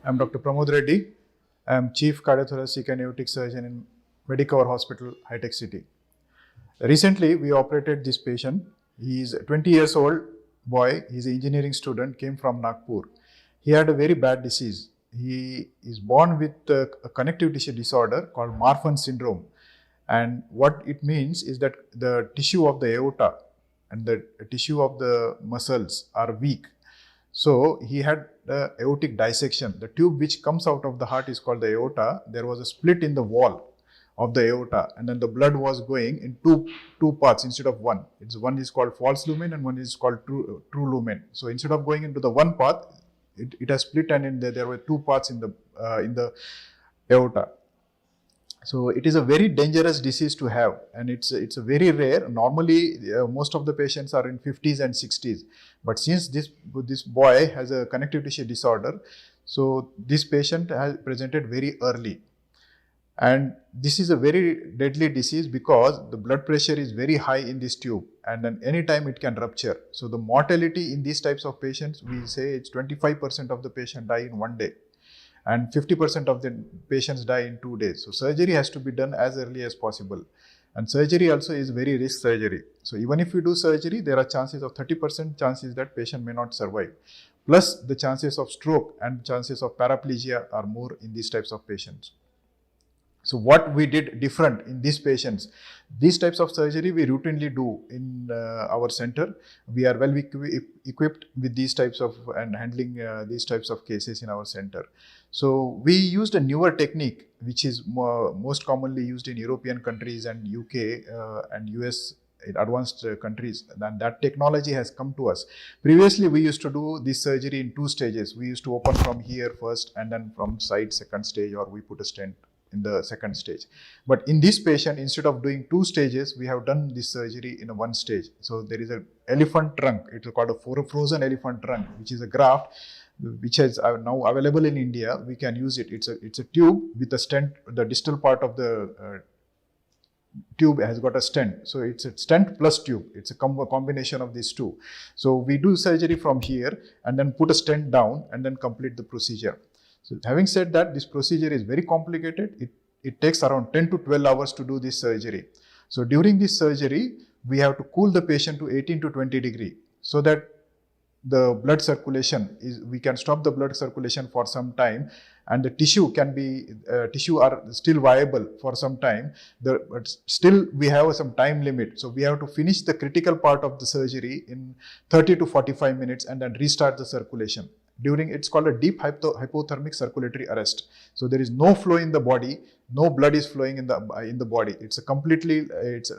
I'm Dr. Pramod Reddy. I'm Chief Cardiothoracic and Aortic Surgeon in Medicover Hospital, High Tech City. Recently, we operated this patient. He is a 20 years old boy. He's an engineering student, came from Nagpur. He had a very bad disease. He is born with a connective tissue disorder called Marfan syndrome. And what it means is that the tissue of the aorta and the tissue of the muscles are weak. So he had the aortic dissection. The tube which comes out of the heart is called the aorta. There was a split in the wall of the aorta, and then the blood was going in two parts instead of one. One is called false lumen and one is called true lumen. So instead of going into the one path, it has split, and there were two parts in the aorta. So it is a very dangerous disease to have, and it's a very rare. Normally, most of the patients are in 50s and 60s, but since this boy has a connective tissue disorder, so this patient has presented very early, and this is a very deadly disease because the blood pressure is very high in this tube, and then anytime it can rupture. So the mortality in these types of patients, we say it's 25% of the patient die in one day, and 50% of the patients die in 2 days. So surgery has to be done as early as possible. And surgery also is very risk surgery. So even if you do surgery, there are chances of 30% chances that patient may not survive. Plus the chances of stroke and chances of paraplegia are more in these types of patients. So what we did different in these patients, these types of surgery we routinely do in our center. We are well equipped with these types of and handling these types of cases in our center. So we used a newer technique which is most commonly used in European countries and UK and US in advanced countries, and that technology has come to us. Previously, we used to do this surgery in 2 stages. We used to open from here first and then from side second stage, or we put a stent in the second stage. But in this patient, instead of doing 2 stages, we have done this surgery in a 1 stage. So there is an elephant trunk. It is called a frozen elephant trunk, which is a graft which is now available in India. We can use it. It's a tube with a stent. The distal part of the tube has got a stent. So it's a stent plus tube. It's a combination of these two. So we do surgery from here and then put a stent down and then complete the procedure. So having said that, this procedure is very complicated. It takes around 10 to 12 hours to do this surgery. So during this surgery, we have to cool the patient to 18 to 20 degree so that the blood circulation we can stop the blood circulation for some time, and the tissue are still viable for some time. But still we have some time limit. So we have to finish the critical part of the surgery in 30 to 45 minutes and then restart the circulation. It's called a deep hypothermic circulatory arrest. So there is no flow in the body, no blood is flowing in the body. It's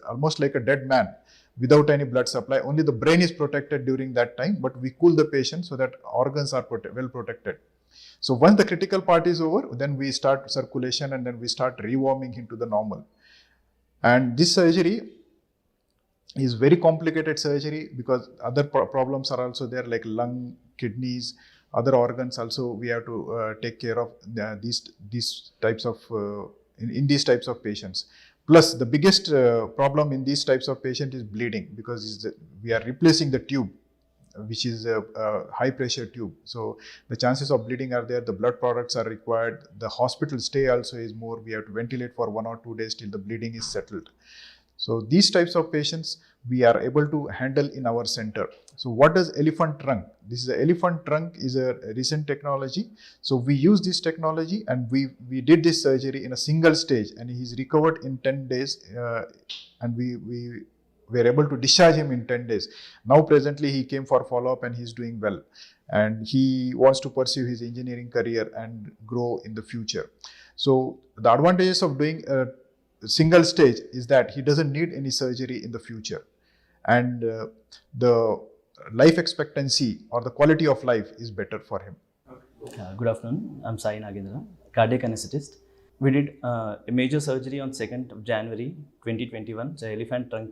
almost like a dead man without any blood supply. Only the brain is protected during that time, but we cool the patient so that organs are well protected. So once the critical part is over, then we start circulation and then we start rewarming into the normal. And this surgery is very complicated surgery because other problems are also there, like lung, kidneys, other organs also we have to take care of these types of in these types of patients. Plus the biggest problem in these types of patients is bleeding, because we are replacing the tube, which is a high pressure tube. So the chances of bleeding are there. The blood products are required. The hospital stay also is more. We have to ventilate for 1 or 2 days till the bleeding is settled. So these types of patients we are able to handle in our center. So what does elephant trunk? This is a elephant trunk is a recent technology. So we use this technology and we did this surgery in a single stage, and he's recovered in 10 days and we were able to discharge him in 10 days. Now presently he came for follow-up and he's doing well, and he wants to pursue his engineering career and grow in the future. So the advantages of doing a single stage is that he doesn't need any surgery in the future, and the life expectancy or the quality of life is better for him. Good afternoon, I'm Sai Nagendra, cardiac anesthetist. We did a major surgery on 2nd of January 2021, the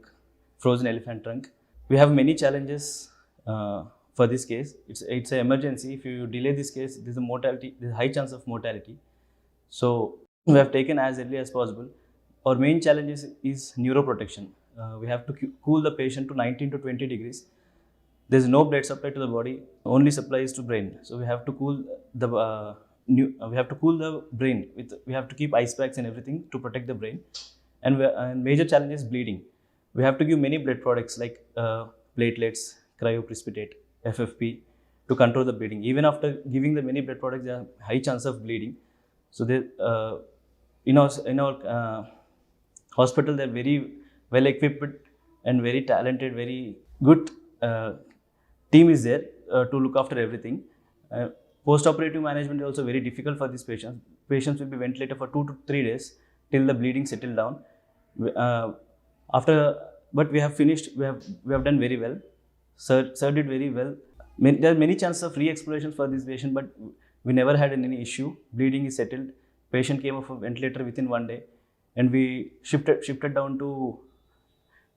frozen elephant trunk. We have many challenges for this case. It's an emergency. If you delay this case, there's a high chance of mortality. So we have taken as early as possible. Our main challenge is neuroprotection. We have to cool the patient to 19 to 20 degrees. There's no blood supply to the body, only supply is to brain. So we have to cool the we have to cool the brain with, we have to keep ice packs and everything to protect the brain. And major challenge is bleeding. We have to give many blood products like platelets, cryoprecipitate, FFP to control the bleeding. Even after giving the many blood products, there are high chance of bleeding. So they in our hospital, they're very well equipped and very talented, very good team is there to look after everything. Post-operative management is also very difficult for these patients. Patients will be ventilated for 2 to 3 days till the bleeding settle down. After, but we have finished. We have done very well. Sir did very well. There are many chances of re-exploration for this patient, but we never had any issue. Bleeding is settled. Patient came off a ventilator within 1 day, and we shifted down to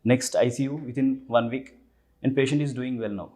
next ICU within 1 week, and patient is doing well now.